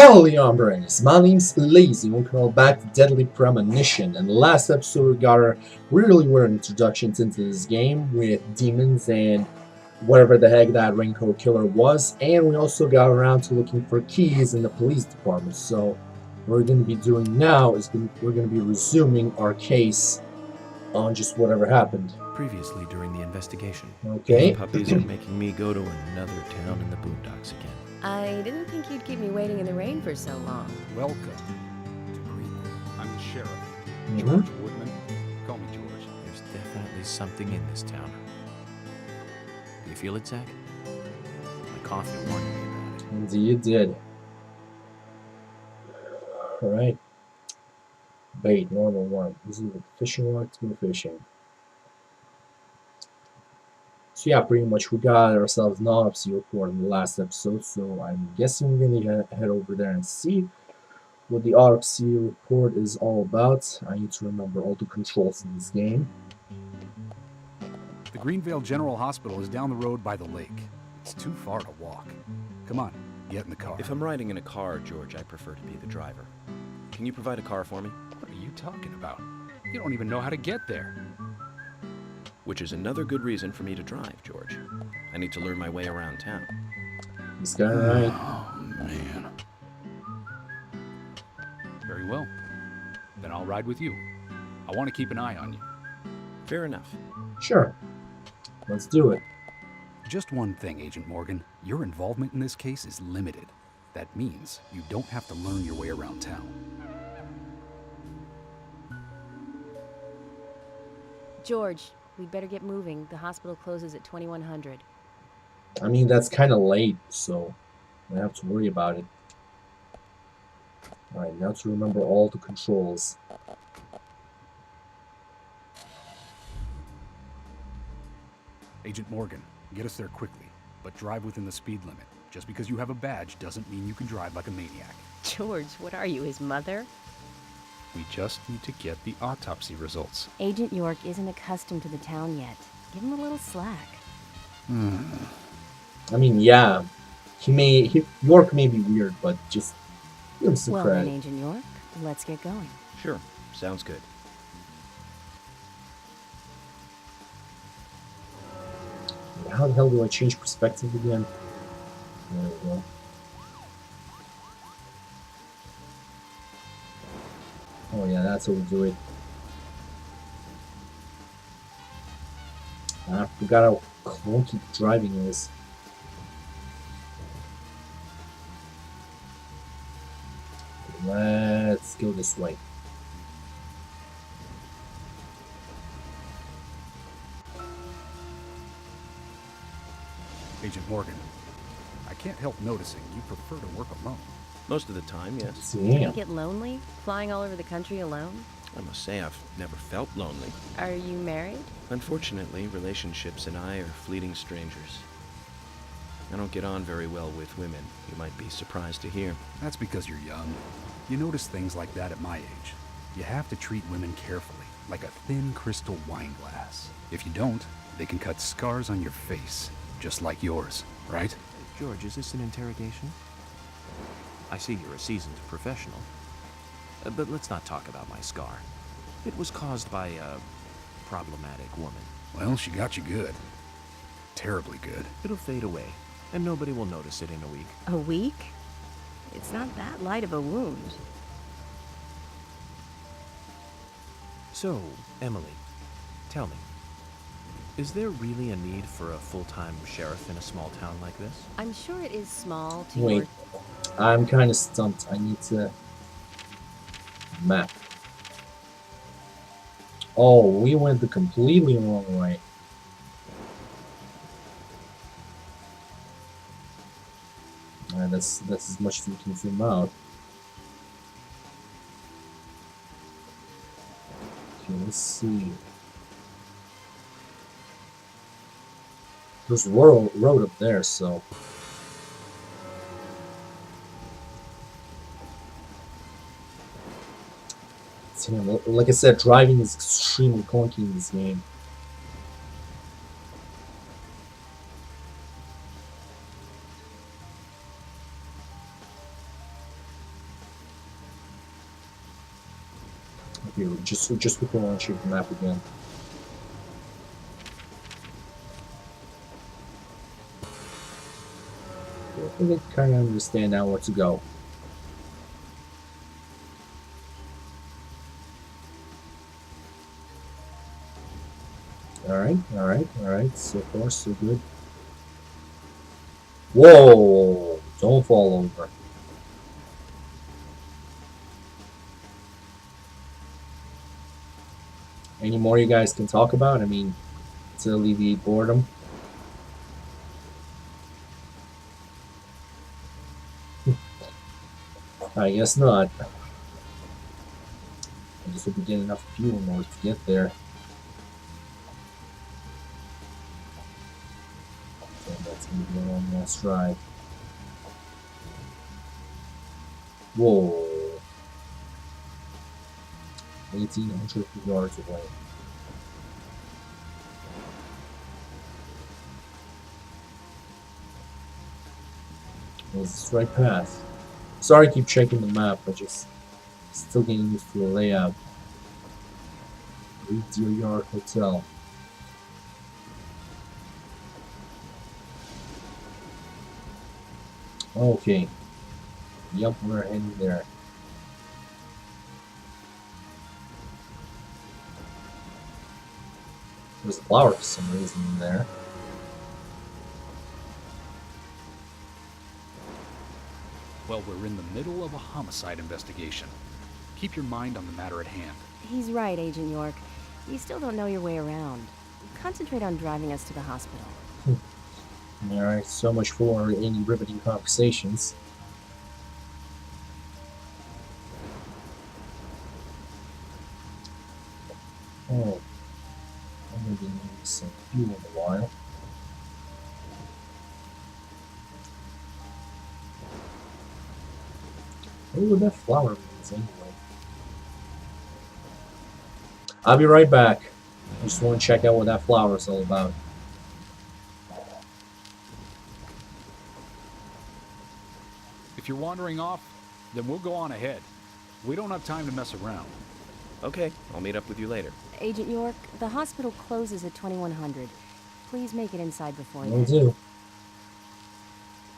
Howdy, hombres! My name's L.A.zy, and welcome all back to Deadly Premonition. In the last episode, we got our really weird introductions into this game with demons and whatever the heck that raincoat killer was, and we also got around to looking for keys in the police department. So, what we're going to be doing now is we're going to be resuming our case on just whatever happened. Previously during the investigation. Okay. These puppies are making me go to another town in the boondocks again. I didn't think you'd keep me waiting in the rain for so long. Welcome to Greenwood. I'm the sheriff, Mhm. George Woodman. Call me George. There's definitely something in this town. Do you feel it, Zach? My coffee warned me about it. Indeed, you did. Alright. Bait, normal one. This is the fishing rod to go fishing. So yeah, pretty much we got ourselves an autopsy report in the last episode, so I'm guessing we're gonna head over there and see what the autopsy report is all about. I need to remember all the controls in this game. The Greenvale General Hospital is down the road by the lake. It's too far to walk. Come on, get in the car. If I'm riding in a car, George, I prefer to be the driver. Can you provide a car for me? What are you talking about? You don't even know how to get there. Which is another good reason for me to drive, George. I need to learn my way around town. This guy, right? Oh, man. Very well. Then I'll ride with you. I want to keep an eye on you. Fair enough. Sure. Let's do it. Just one thing, Agent Morgan. Your involvement in this case is limited. That means you don't have to learn your way around town. George, we'd better get moving. The hospital closes at 2100. I mean, that's kind of late, so I don't have to worry about it. Alright, now to remember all the controls. Agent Morgan, get us there quickly, but drive within the speed limit. Just because you have a badge doesn't mean you can drive like a maniac. George, what are you, his mother? We just need to get the autopsy results. Agent York isn't accustomed to the town yet. Give him a little slack. I mean, yeah, York may be weird, but just give him some Well then, credit. Agent York, let's get going. Sure. Sounds good. How the hell do I change perspective again? There we go. Oh yeah, that's how we do it. I forgot how clunky driving is. Let's go this way. Agent Morgan, I can't help noticing you prefer to work alone. Most of the time, yes. See, You get lonely? Flying all over the country alone? I must say I've never felt lonely. Are you married? Unfortunately, relationships and I are fleeting strangers. I don't get on very well with women, you might be surprised to hear. That's because you're young. You notice things like that at my age. You have to treat women carefully, like a thin crystal wine glass. If you don't, they can cut scars on your face, just like yours, right? George, is this an interrogation? I see you're a seasoned professional. But let's not talk about my scar. It was caused by a problematic woman. Well, she got you good. Terribly good. It'll fade away, and nobody will notice it in a week. A week? It's not that light of a wound. So, Emily, tell me, is there really a need for a full-time sheriff in a small town like this? I'm sure it is small to wait. your... I'm kind of stumped. I need to map. Oh, we went the completely wrong way. Alright, that's as much as we can zoom out. Okay, let's see. There's a road up there, so. See, like I said, driving is extremely clunky in this game. Here, just quickly want to check the map again. I think I kind of understand now where to go. Alright, so far so good. Whoa! Don't fall over. Any more you guys can talk about? I mean, to alleviate boredom. I guess not. I just hope we get enough fuel in order to get there. Okay, that's gonna be a long last ride. Whoa. 1,800 yards away. Is this right path? Sorry, I keep checking the map, but just still getting used to the layout. Great Deer Yard Hotel. Okay. Yup, we're heading there. There's a flower for some reason in there. Well, we're in the middle of a homicide investigation. Keep your mind on the matter at hand. He's right, Agent York. You still don't know your way around. Concentrate on driving us to the hospital. Alright, so much for any riveting conversations. Oh, I'm gonna be needing some fuel in a while. What would that flower means anyway? I'll be right back. I just want to check out what that flower is all about. If you're wandering off, then we'll go on ahead. We don't have time to mess around. Okay, I'll meet up with you later. Agent York, the hospital closes at 2100. Please make it inside before Will then. do.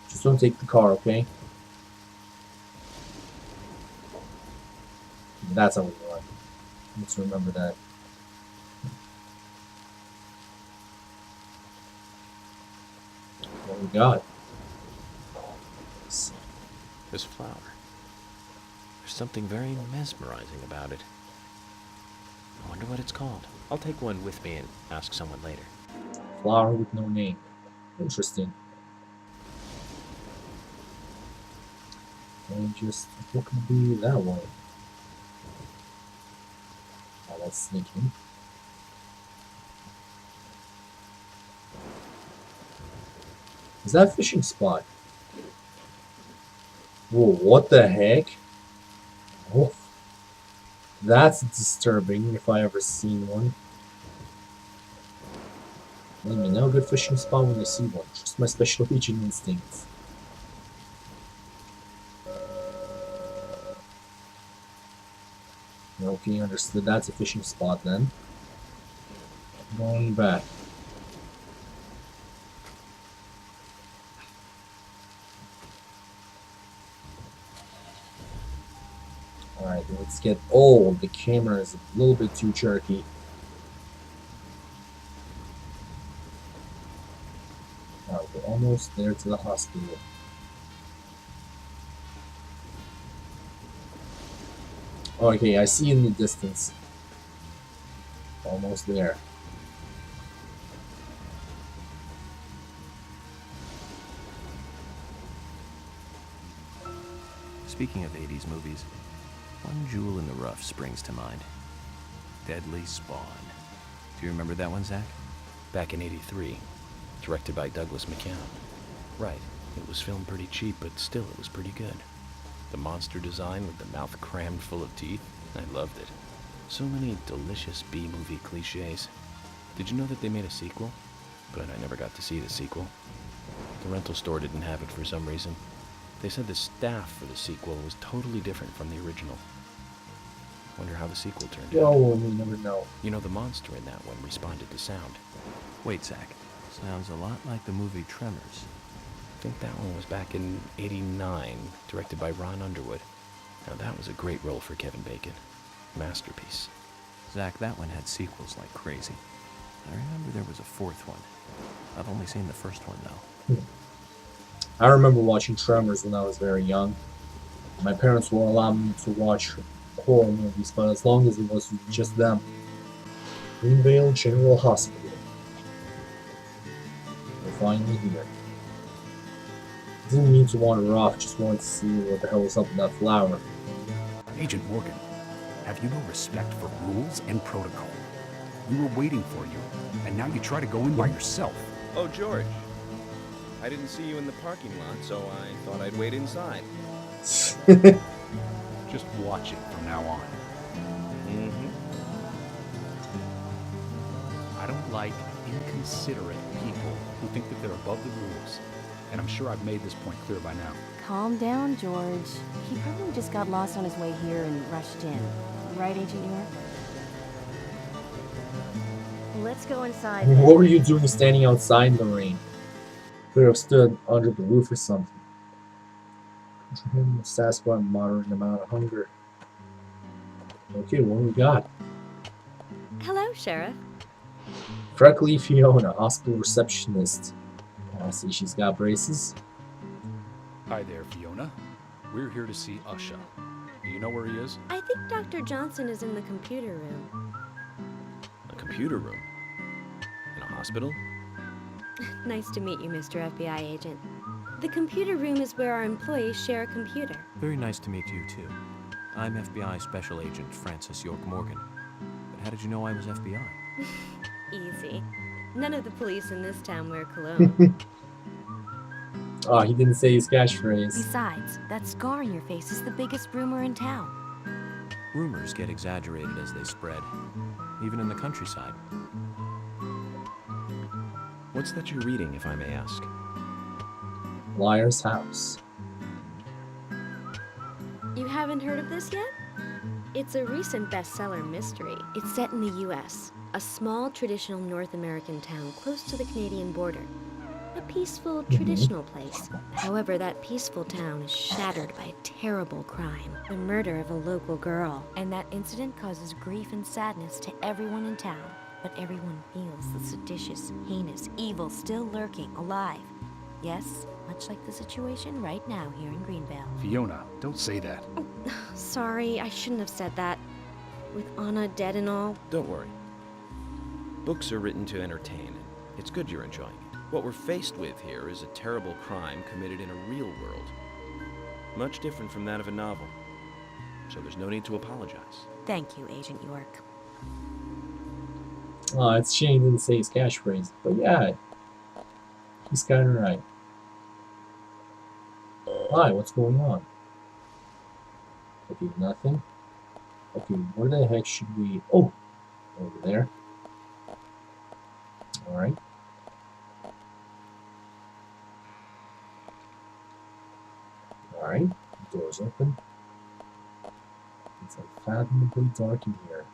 Just don't take the car, okay? That's how we run. Let's remember that. What we got? This flower. There's something very mesmerizing about it. I wonder what it's called. I'll take one with me and ask someone later. Flower with no name. Interesting. And just what could be that one? Oh, that's sneaking. Is that a fishing spot? Whoa, what the heck? Oh, that's disturbing if I ever seen one. I mean, no good fishing spot when I see one. Just my special agent instincts. Okay, understood. That's a fishing spot then. Going back. Alright, let's get... Oh, the camera is a little bit too jerky. Alright, we're almost there to the hospital. Okay, I see in the distance. Almost there. Speaking of 80s movies, one jewel in the rough springs to mind. Deadly Spawn. Do you remember that one, Zach? Back in '83, directed by Douglas McCann. Right, it was filmed pretty cheap, but still it was pretty good. The monster design with the mouth crammed full of teeth, I loved it. So many delicious B-movie cliches. Did you know that they made a sequel? But I never got to see the sequel. The rental store didn't have it for some reason. They said the staff for the sequel was totally different from the original. Wonder how the sequel turned Yo, out. we never know. You know, the monster in that one responded to sound. Wait, Zach. Sounds a lot like the movie Tremors. I think that one was back in '89, directed by Ron Underwood. Now that was a great role for Kevin Bacon. Masterpiece. Zach, that one had sequels like crazy. I remember there was a fourth one. I've only seen the first one, though. I remember watching Tremors when I was very young. My parents will allow me to watch horror movies, but as long as it was just them. Greenvale General Hospital. We're finally here. Didn't mean to wander off, just wanted to see what the hell was up with that flower. Agent Morgan, have you no respect for rules and protocol? We were waiting for you, and now you try to go in by yourself. Oh, George. I didn't see you in the parking lot, so I thought I'd wait inside. Just watch it from now on. Mm-hmm. I don't like inconsiderate people who think that they're above the rules. And I'm sure I've made this point clear by now. Calm down, George. He probably just got lost on his way here and rushed in. Right, Agent York? Let's go inside. What were you doing standing outside in the rain? Could have stood under the roof or something. Him satisfy a moderate amount of hunger. Okay, what do we got? Hello, Sheriff. Freckly Fiona, hospital receptionist. I see she's got braces. Hi there, Fiona. We're here to see Usha. Do you know where he is? I think Dr. Johnson is in the computer room. A computer room? In a hospital? Nice to meet you, Mr. FBI agent. The computer room is where our employees share a computer. Very nice to meet you, too. I'm FBI Special Agent Francis York Morgan. But how did you know I was FBI? Easy. None of the police in this town wear cologne. Oh, he didn't say his catchphrase. Besides, that scar on your face is the biggest rumor in town. Rumors get exaggerated as they spread, even in the countryside. What's that you're reading, if I may ask? Liar's House. You haven't heard of this yet? It's a recent bestseller mystery. It's set in the U.S., a small traditional North American town close to the Canadian border. A peaceful, traditional place. However, that peaceful town is shattered by a terrible crime. The murder of a local girl. And that incident causes grief and sadness to everyone in town. But everyone feels the seditious, heinous evil still lurking, alive. Yes, much like the situation right now here in Greenvale. Fiona, don't say that. Sorry, I shouldn't have said that. With Anna dead and all. Don't worry. Books are written to entertain, and it's good you're enjoying it. What we're faced with here is a terrible crime committed in a real world. Much different from that of a novel. So there's no need to apologize. Thank you, Agent York. Oh, it's a shame he didn't say his catchphrase. But yeah, he's kind of right. Hi, what's going on? Okay, nothing. Okay, where the heck should we... Oh! Over there. Alright. Alright, door's open. It's unfathomably dark in here.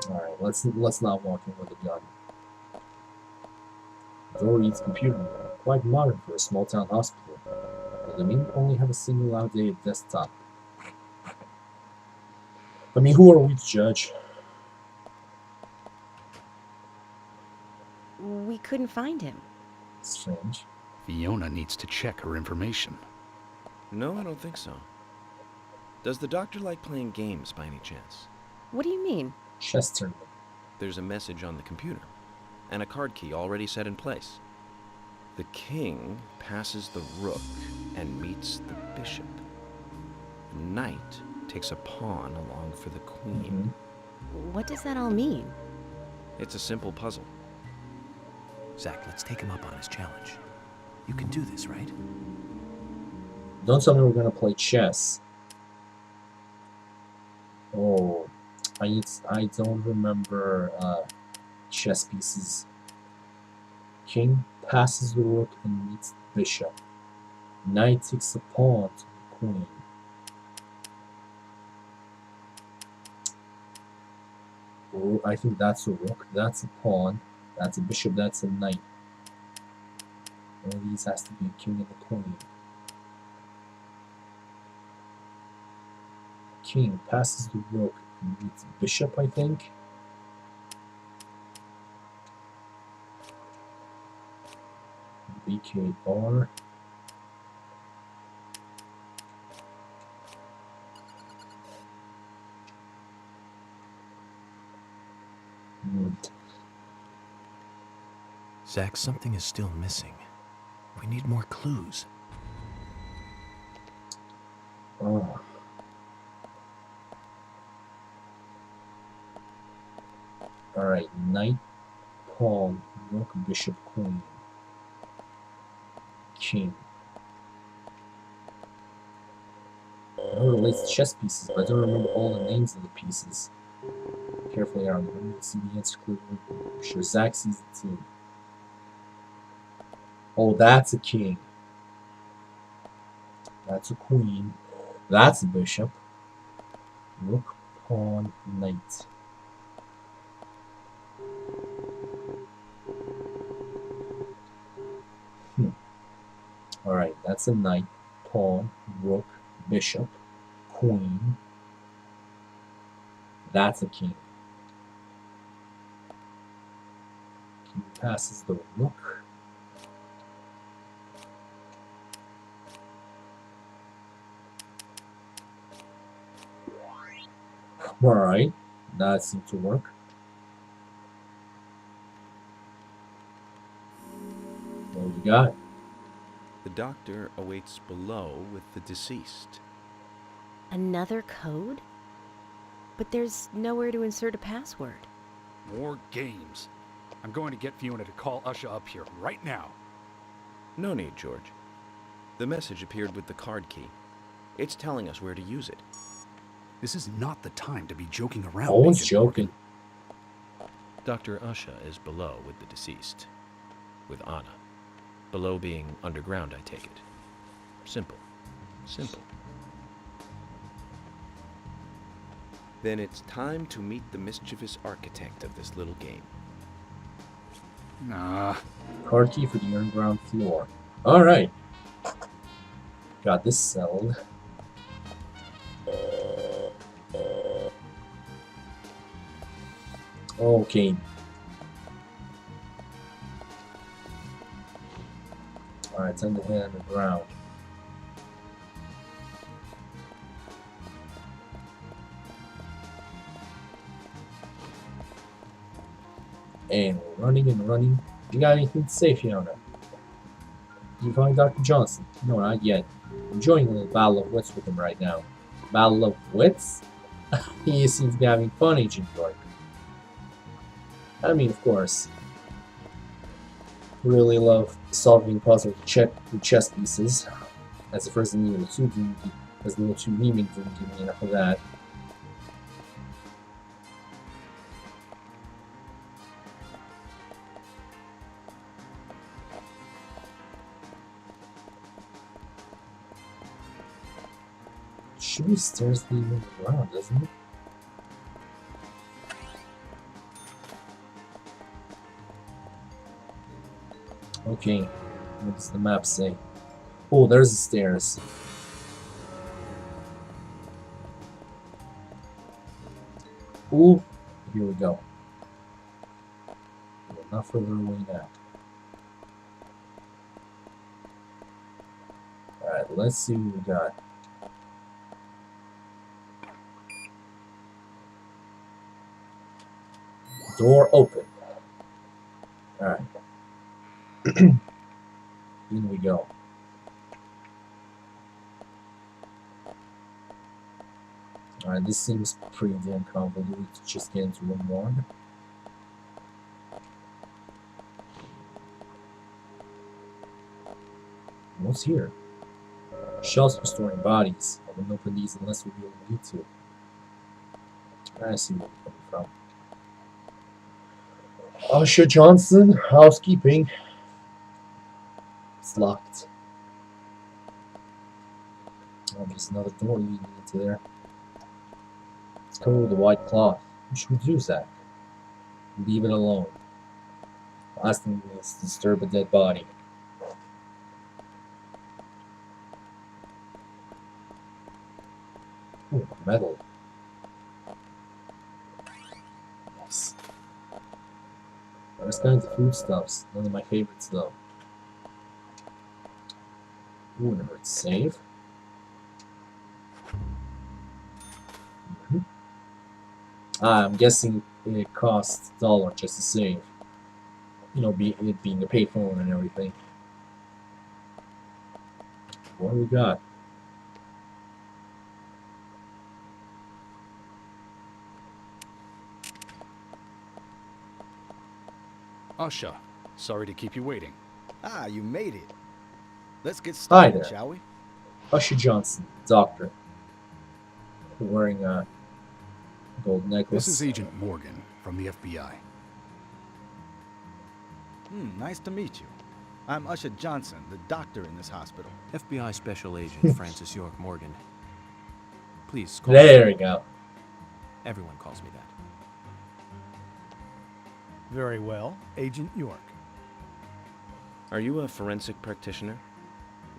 Alright, let's not walk in with a gun. The door reads computer room, quite modern for a small town hospital. But the main only have a single outdated desktop. I mean, who are we to judge? We couldn't find him. Strange. Fiona needs to check her information. No, I don't think so. Does the doctor like playing games by any chance? What do you mean? Chess tournament. There's a message on the computer, and a card key already set in place. The king passes the rook and meets the bishop. The knight takes a pawn along for the queen. What does that all mean? It's a simple puzzle. Zach, let's take him up on his challenge. You can do this, right? Don't tell me we're gonna play chess. Oh, I don't remember chess pieces. King, passes the rook and meets the bishop. Knight takes a pawn to the queen. Oh, I think that's a rook, that's a pawn, that's a bishop, that's a knight. One of these has to be a king and a queen. King passes the rook and meets the bishop, I think. BKR. Zach, something is still missing. We need more clues. Oh. Alright, knight, pawn, rook, bishop, queen, king. I know it relates to chess pieces, but I don't remember all the names of the pieces. Carefully around the room, see the answer clearly. I'm sure Zach sees the team. Oh, that's a king. That's a queen. That's a bishop. Rook, pawn, knight. Alright, that's a knight, pawn, rook, bishop, queen. That's a king. King passes the rook. Alright, that seemed to work. What do we got? The doctor awaits below with the deceased. Another code? But there's nowhere to insert a password. More games. I'm going to get Fiona to call Usha up here right now. No need, George. The message appeared with the card key. It's telling us where to use it. This is not the time to be joking around. No one's Agent joking. Morgan. Dr. Usha is below with the deceased. With Anna. Below being underground, I take it. Simple. Simple. Then it's time to meet the mischievous architect of this little game. Nah. Card key for the underground floor. Alright. Got this settled. Okay. Alright, time to hit underground. And we're running and running. You got anything to say, Fiona? You find Dr. Johnson? No, not yet. I'm enjoying a little battle of wits with him right now. Battle of wits? He seems to be having fun, Agent York. I mean, of course. Really love solving puzzles with chess pieces. That's the first thing Evil 2 didn't give, because Evil 2 remake didn't give me enough of that. Should be stairs leading to the ground, doesn't it? Okay, what does the map say? Oh, there's the stairs. Ooh, here we go. We're not further away now. Alright, let's see what we got. Door open. Alright. In we go. Alright, this seems pretty damn convoluted to just get into one morgue. What's here? Shelves for storing bodies. I won't open these unless we really need to. I see where we're coming from. Usha Johnson, housekeeping. It's locked. Oh, there's another door leading into there. It's covered with a white cloth. What should we do, Zach? Leave it alone. Last thing is to disturb a dead body. Ooh, metal. Nice. There's kinds of foodstuffs. None of my favorites, though. Ooh, never save. I'm guessing it costs $1 just to save. You know, it being a payphone and everything. What do we got? Usha, sorry to keep you waiting. Ah, you made it. Let's get Hi started, there. shall we? Usher Johnson, doctor. Wearing a gold necklace. This is Agent Morgan from the FBI. Nice to meet you. I'm Usher Johnson, the doctor in this hospital. FBI Special Agent Francis York Morgan. Please call me. There we go. Everyone calls me that. Very well, Agent York. Are you a forensic practitioner?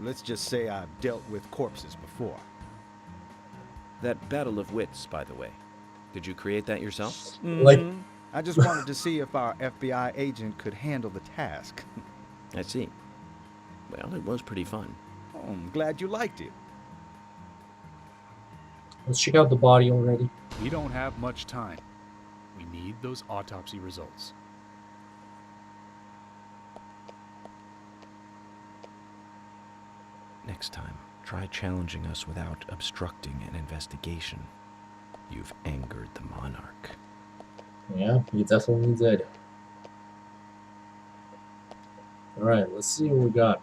Let's just say I've dealt with corpses before. That battle of wits, by the way. Did you create that yourself? Like, I just wanted to see if our FBI agent could handle the task. I see. Well, it was pretty fun. Oh, I'm glad you liked it. let's check out the body already. We don't have much time. We need those autopsy results. Next time, try challenging us without obstructing an investigation. You've angered the monarch. Yeah, you definitely did. Alright, let's see what we got.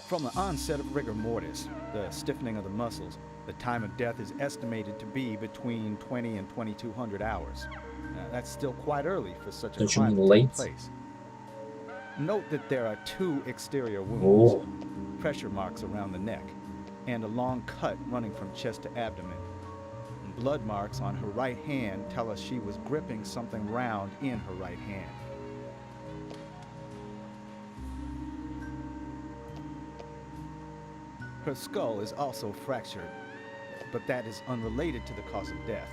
From the onset of rigor mortis, the stiffening of the muscles, the time of death is estimated to be between 20 and 2200 hours. That's still quite early for such a Don't you crime mean to take late? place. Note that there are 2 exterior wounds, Oh, pressure marks around the neck, and a long cut running from chest to abdomen. Blood marks on her right hand tell us she was gripping something round in her right hand. Her skull is also fractured, but that is unrelated to the cause of death.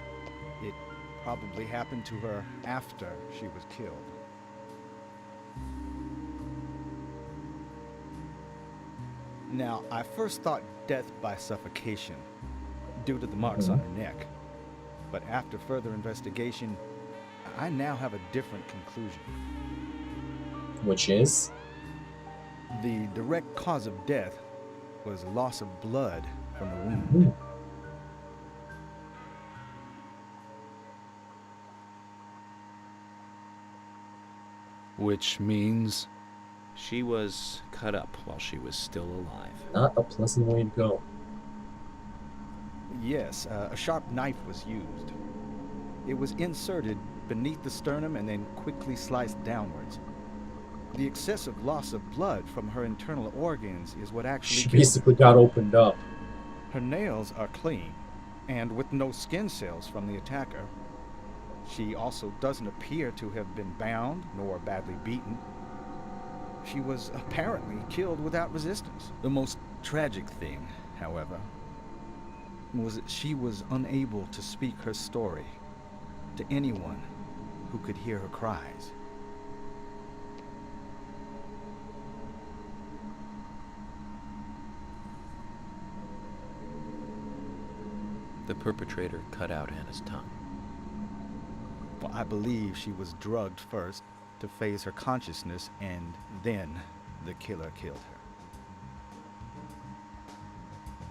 It probably happened to her after she was killed. Now, I first thought death by suffocation, due to the marks on her neck. But after further investigation, I now have a different conclusion. which is? The direct cause of death was loss of blood from the wound. Ooh. Which means She was cut up while she was still alive. Not a pleasant way to go. Yes, a sharp knife was used. It was inserted beneath the sternum and then quickly sliced downwards. The excessive loss of blood from her internal organs is what actually She killed her. basically got opened up. Her nails are clean, and with no skin cells from the attacker. She also doesn't appear to have been bound nor badly beaten. She was apparently killed without resistance. The most tragic thing, however, was that she was unable to speak her story to anyone who could hear her cries. The perpetrator cut out Anna's tongue. Well, I believe she was drugged first to phase her consciousness, and then the killer killed her.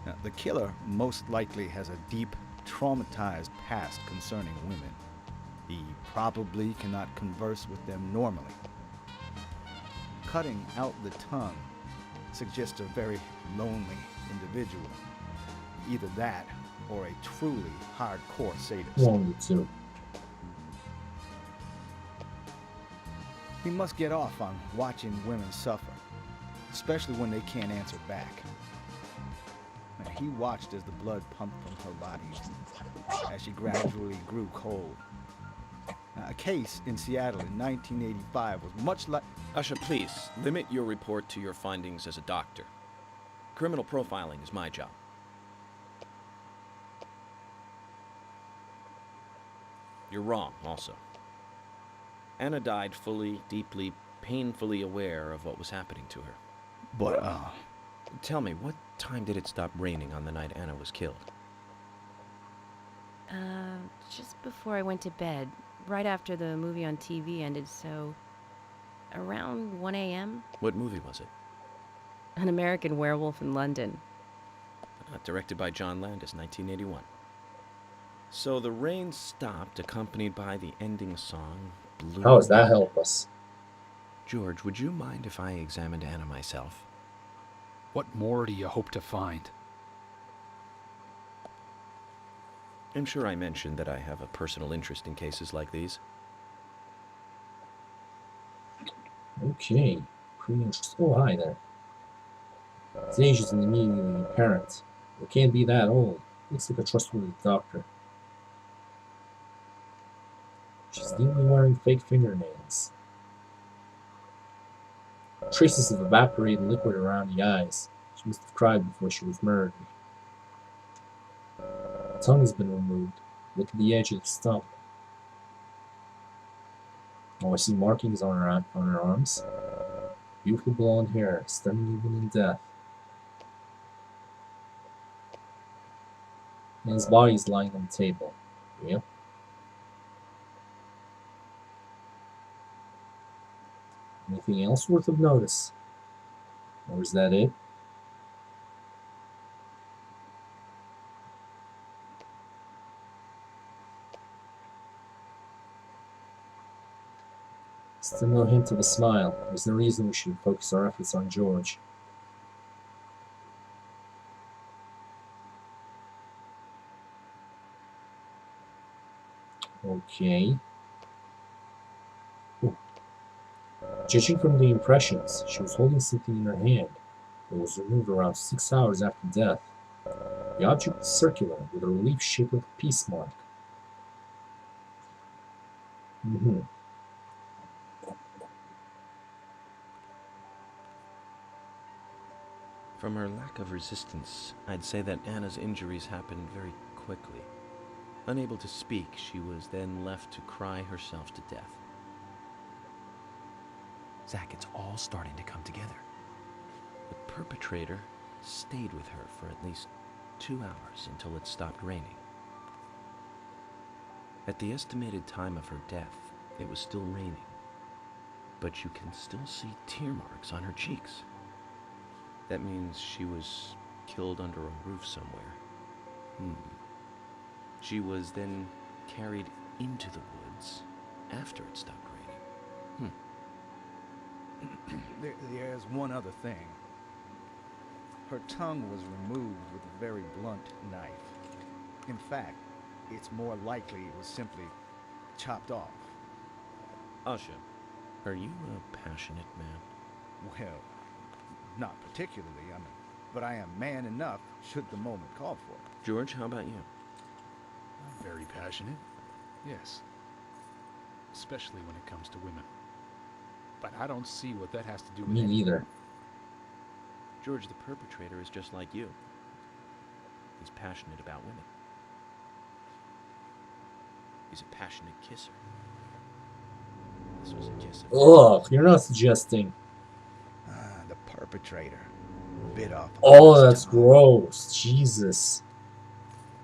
Now, the killer most likely has a deep, traumatized past concerning women. He probably cannot converse with them normally. Cutting out the tongue suggests a very lonely individual. Either that or a truly hardcore sadist. One of the two. We must get off on watching women suffer. especially when they can't answer back. And he watched as the blood pumped from her body, as she gradually grew cold. Now, a case in Seattle in 1985 was much like... Usha, please, limit your report to your findings as a doctor. Criminal profiling is my job. You're wrong, also. Anna died fully, deeply, painfully aware of what was happening to her. But, Tell me, what time did it stop raining on the night Anna was killed? Just before I went to bed, right after the movie on TV ended, so around 1 a.m. What movie was it? An American Werewolf in London. Directed by John Landis, 1981. So the rain stopped, accompanied by the ending song, Blue... How does that help us? George, would you mind if I examined Anna myself? What more do you hope to find? I'm sure I mentioned that I have a personal interest in cases like these. Okay. Pretty interesting. Oh, hi there. His age isn't immediately apparent. It can't be that old. Looks like a trustworthy doctor. She's neatly wearing fake fingernails. Traces of evaporated liquid around the eyes. She must have cried before she was murdered. The tongue has been removed. Look at the edge of the stump. Oh, I see markings on her arms. Beautiful blonde hair, stunning even in death. And his body is lying on the table. Yep. Anything else worth of notice? Or is that it? Still no hint of a smile. There's no reason we should focus our efforts on George. Okay. Ooh. Judging from the impressions, she was holding something in her hand. It was removed around 6 hours after death. The object was circular, with a relief shaped like a peace mark. From her lack of resistance, I'd say that Anna's injuries happened very quickly. Unable to speak, she was then left to cry herself to death. Zach, it's all starting to come together. The perpetrator stayed with her for at least 2 hours until it stopped raining. At the estimated time of her death, it was still raining, but you can still see tear marks on her cheeks. That means she was killed under a roof somewhere. She was then carried into the woods after it stopped raining. There's one other thing. Her tongue was removed with a very blunt knife. In fact, it's more likely it was simply chopped off. Usha, are you a passionate man? Well, not particularly, but I am man enough should the moment call for it. George, how about you? I'm very passionate, yes. Especially when it comes to women. But I don't see what that has to do with Me neither. George, the perpetrator, is just like you. He's passionate about women. He's a passionate kisser. This was a kiss of... Ugh, you're not suggesting. The perpetrator bit off. Oh, that's gross. Jesus.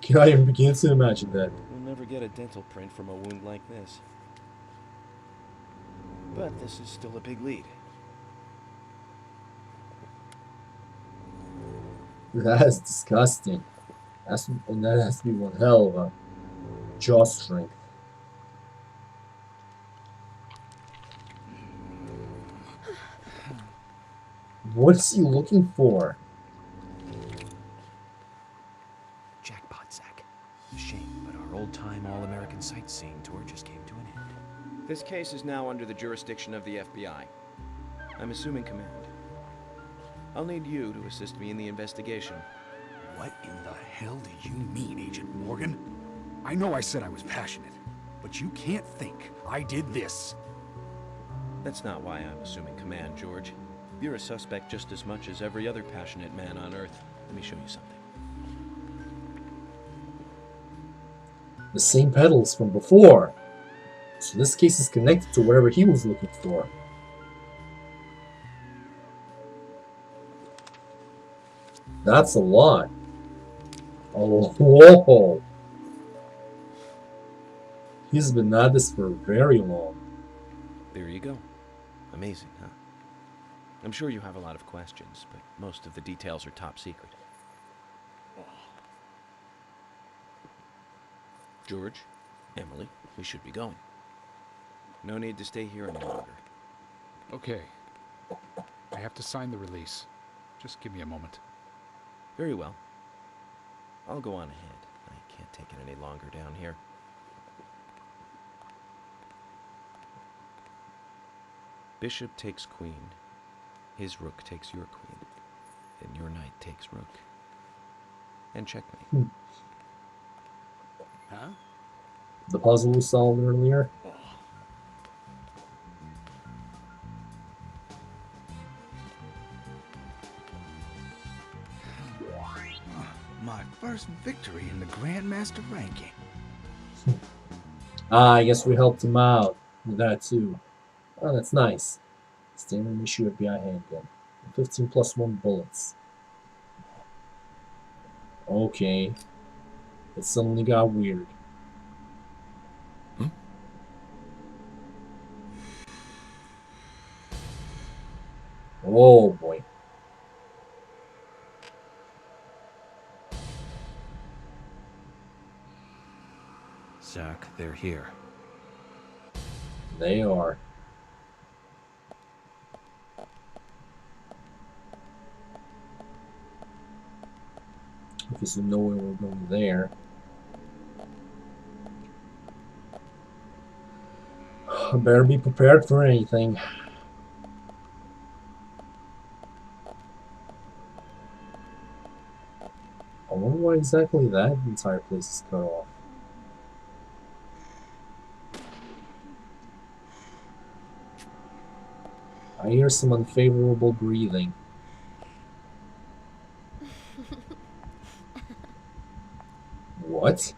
Can I even begin to imagine that? We'll never get a dental print from a wound like this. But this is still a big lead. That is disgusting. And that has to be one hell of a jaw strength. What is he looking for? Jackpot, Zach. Shame, but our old-time all-American sightseeing tour just came to an end. This case is now under the jurisdiction of the FBI. I'm assuming command. I'll need you to assist me in the investigation. What in the hell do you mean, Agent Morgan? I know I said I was passionate, but you can't think I did this. That's not why I'm assuming command, George. You're a suspect just as much as every other passionate man on Earth. Let me show you something. The same pedals from before. So this case is connected to whatever he was looking for. That's a lot. Oh, whoa. He's been at this for very long. There you go. Amazing, huh? I'm sure you have a lot of questions, but most of the details are top secret. George, Emily, we should be going. No need to stay here any longer. Okay. I have to sign the release. Just give me a moment. Very well. I'll go on ahead. I can't take it any longer down here. Bishop takes queen. His rook takes your queen. Then your knight takes rook. And checkmate. Huh? The puzzle we solved earlier. My first victory in the Grandmaster ranking. I guess we helped him out with that too. Oh, that's nice. Standard issue FBI handgun. 15 plus 1 bullets. Okay. It suddenly got weird. Oh boy. Zach, they're here. They are. Because we know where we're going there. I better be prepared for anything. I wonder why exactly that entire place is cut off. I hear some unfavorable breathing. What?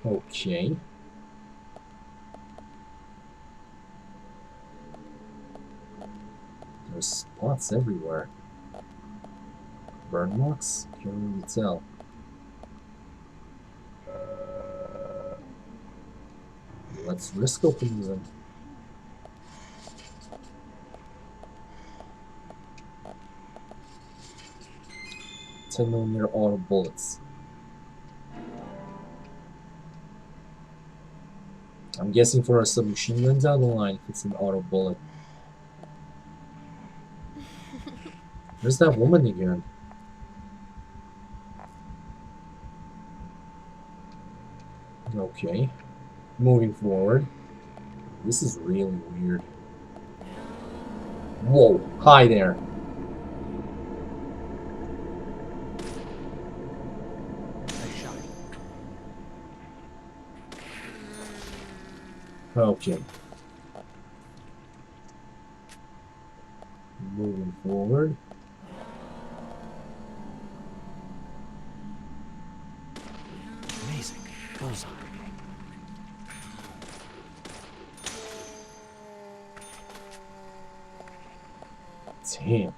Okay. There's spots everywhere. Burn marks? Can't really tell. Let's risk opening them. .10mm auto bullets. I'm guessing for a submachine gun down the line if it's an auto bullet. There's that woman again. Okay. Moving forward. This is really weird. Whoa. Hi there. Okay. Moving forward. Amazing. Bullseye. Damn.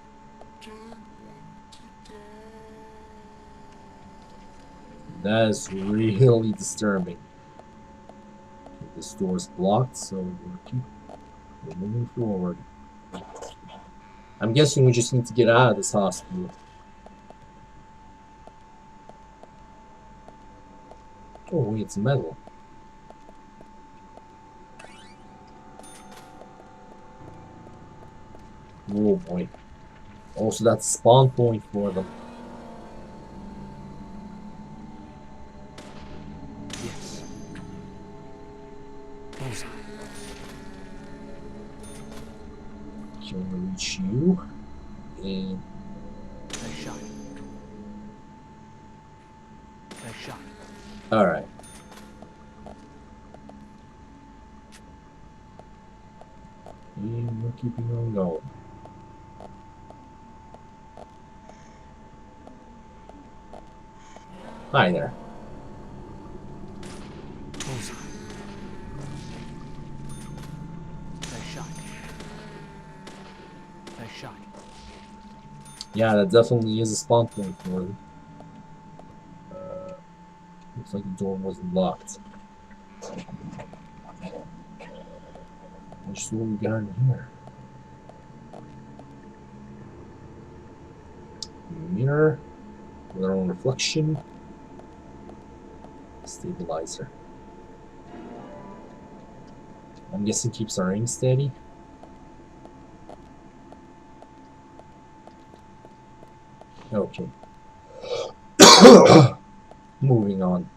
That is really disturbing. This door's blocked, so we're moving forward. I'm guessing we just need to get out of this hospital. Oh wait, it's metal. Oh boy. Also, that's a spawn point for them. Yes. Can reach you. And Nice shot. Nice shot. alright. And we're keeping on going. Hi there. Bullseye. Nice shot. Nice shot. Yeah, that definitely is a spawn point for them. Looks like the door wasn't locked. Let's see what we got in here. Mirror with our own reflection. Stabilizer. I'm guessing keeps our aim steady. Okay. Moving on.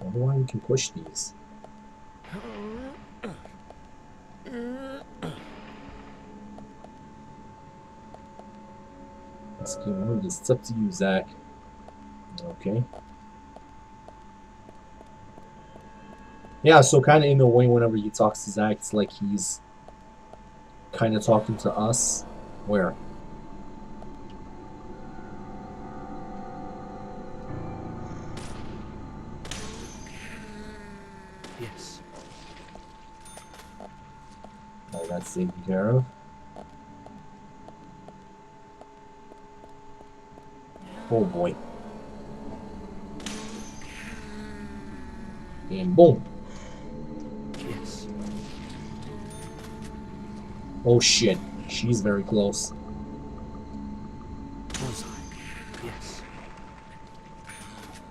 I wonder why we can push these. Let's get rid of this. It's up to you, Zach. Okay. Yeah, so kind of in a way, whenever he talks to Zach, it's like he's kind of talking to us. Where? Yes. Oh, that's taken care of. Oh boy. And boom. Yes. Oh shit. She's very close. Bullseye. Yes.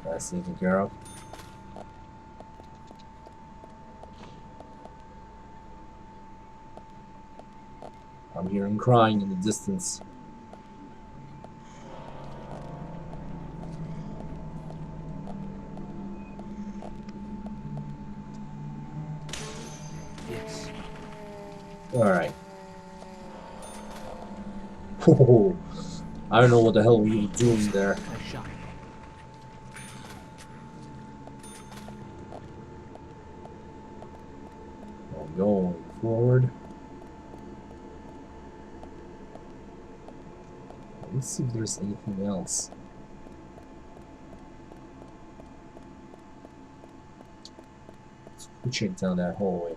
That's taken care of. I'm hearing crying in the distance. Yes. Alright. Whoa. I don't know what the hell we were doing there. Nice shot. I'm going forward. Let's see if there's anything else. Let's check down that hallway.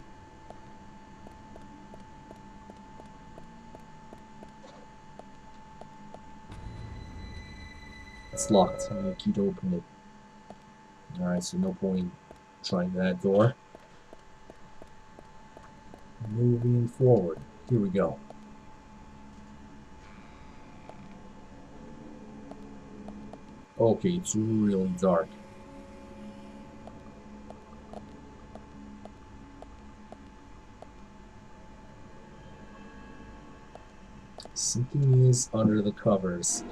It's locked. I need a key to open it. Alright, so no point trying that door. Moving forward. Here we go. Okay, it's really dark. Something is under the covers.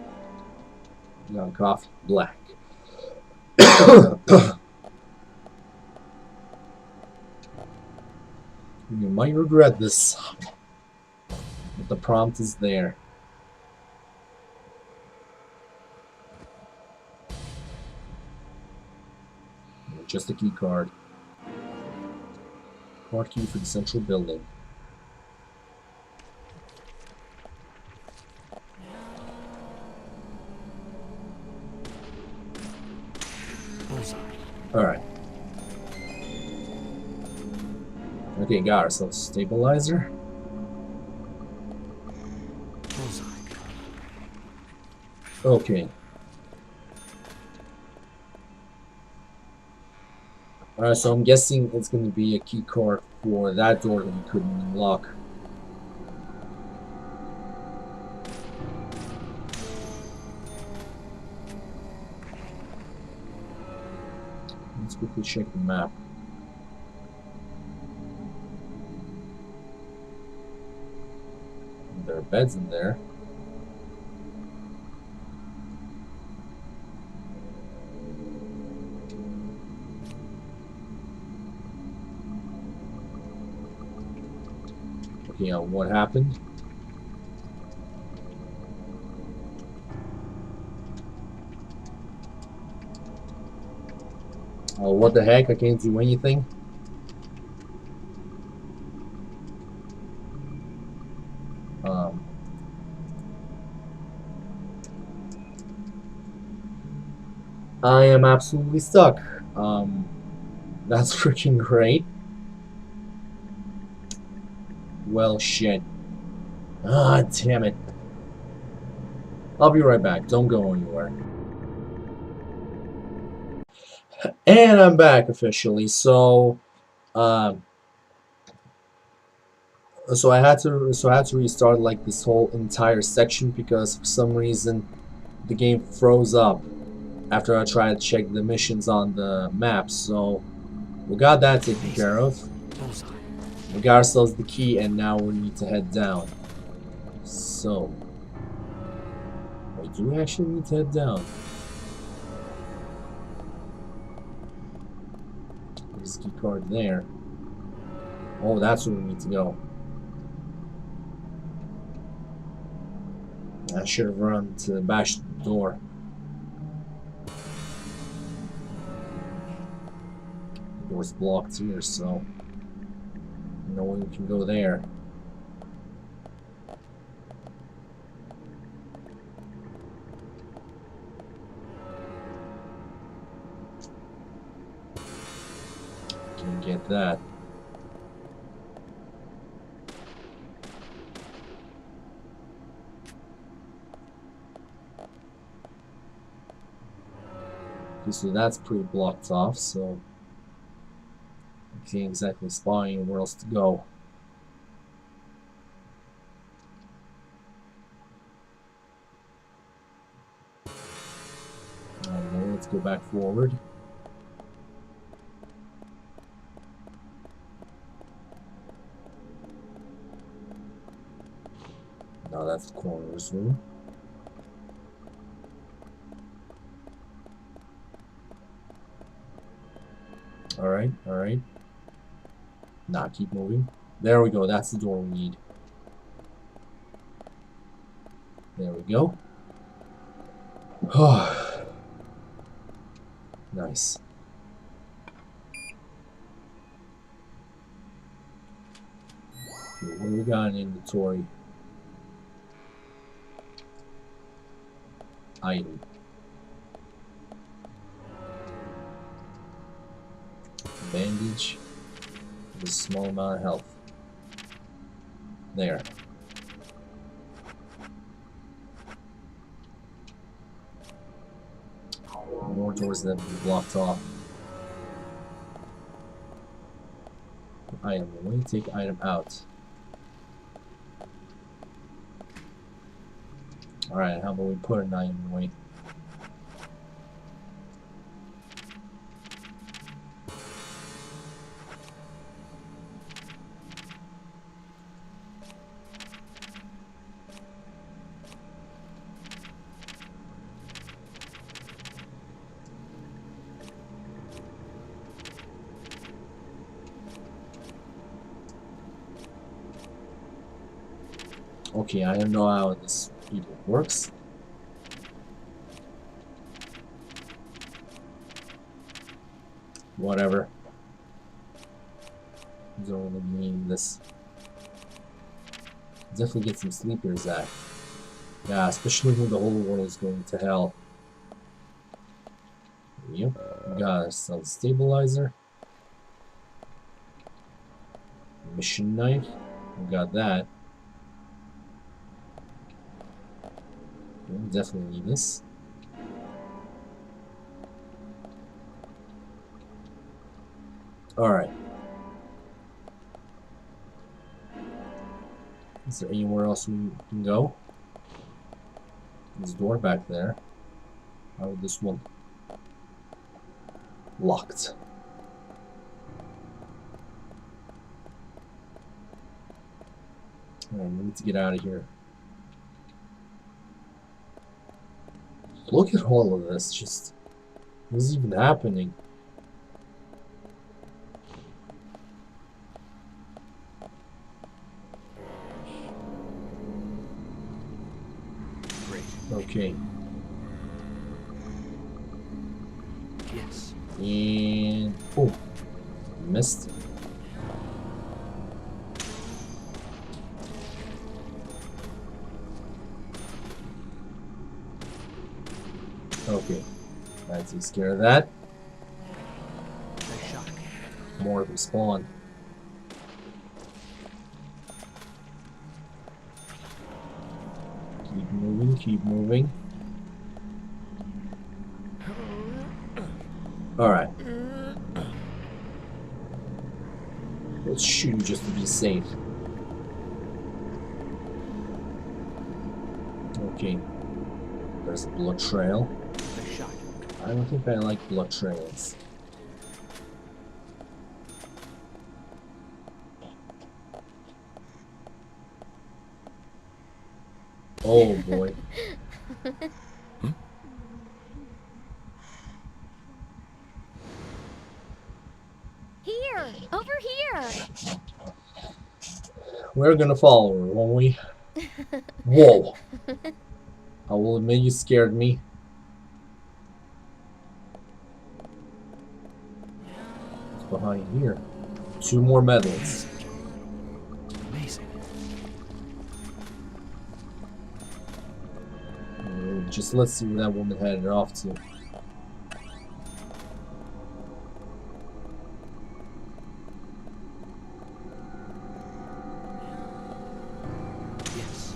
Young coffee, black. You might regret this, but the prompt is there. Just a key card. Card key for the central building. Alright. Okay, got ourselves a stabilizer. Okay. Alright, so I'm guessing it's going to be a key card for that door that we couldn't unlock. Let's quickly check the map. There are beds in there. Okay, what happened? Oh, what the heck? I can't do anything? I am absolutely stuck. That's freaking great. Well, shit. Ah, damn it. I'll be right back. Don't go anywhere. And I'm back officially. Um, so I had to restart like this whole entire section because for some reason the game froze up after I tried to check the missions on the map. So we got that taken care of. Bullseye. We got ourselves the key, and now we need to head down. So, wait, do we actually need to head down? There's the key card there. Oh, that's where we need to go. I should have run to bash the door. The door's blocked here, so no one can go there. Can't get that. Okay, so that's pretty blocked off, so I can't exactly spot anywhere else to go. Well, let's go back forward. Now that's the coroner's room. Alright, alright. Nah, keep moving. There we go, that's the door we need. There we go. Nice. Okay, what do we got in inventory? Item. Bandage. With a small amount of health. There. More doors that have been blocked off. Item away. Take item out. Alright, how about we put an item away? Okay, I don't know how this even works. Whatever. Don't really mean this. Definitely get some sleep here, Zach. Yeah, especially when the whole world is going to hell. Yep, we got ourselves stabilizer. Mission knife. We got that. We'll definitely need this. Alright. Is there anywhere else we can go? There's a door back there. How would this one? Locked. Alright, we need to get out of here. Look at all of this. Just, what's even happening? Great. Okay. Yes. And oh, missed. Okay, that takes care of that. Nice shot. More of them spawn. Keep moving, keep moving. Alright. Let's shoot just to be safe. Okay. There's a blood trail. Nice shot. I don't think I like blood trails. Oh boy. Here! Over here! We're gonna follow her, won't we? Whoa! I will admit you scared me. What's behind here? 2 more medals. Amazing. Just let's see where that woman headed off to. Yes.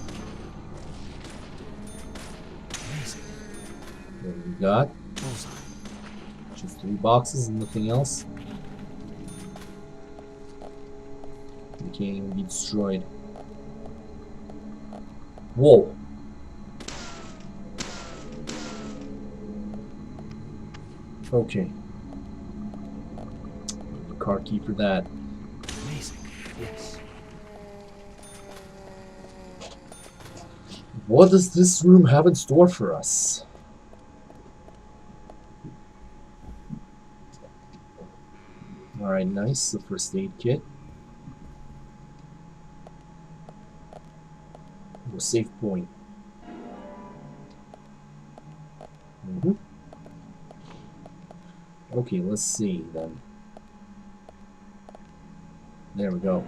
Amazing. What do we got? Bullseye. Just 3 boxes and nothing else. We can't even be destroyed. Whoa! Okay. Car key for that. Amazing. Yes. What does this room have in store for us? Alright, nice. The first aid kit. A safe point. Okay, let's see then. There we go.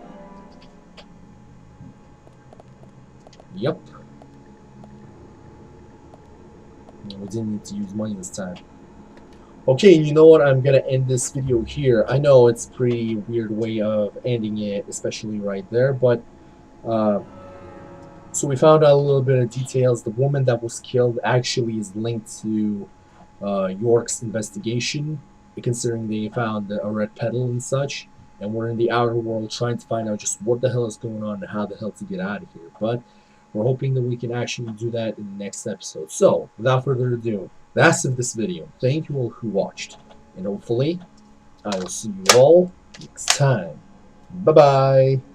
Yep. We didn't need to use money this time. Okay, you know what? I'm gonna end this video here. I know it's a pretty weird way of ending it, especially right there, but so we found out a little bit of details. The woman that was killed actually is linked to York's investigation, considering they found a red pedal and such, and we're in the outer world trying to find out just what the hell is going on and how the hell to get out of here. But we're hoping that we can actually do that in the next episode. So, without further ado, that's it for this video. Thank you all who watched, and hopefully, I will see you all next time. Bye-bye!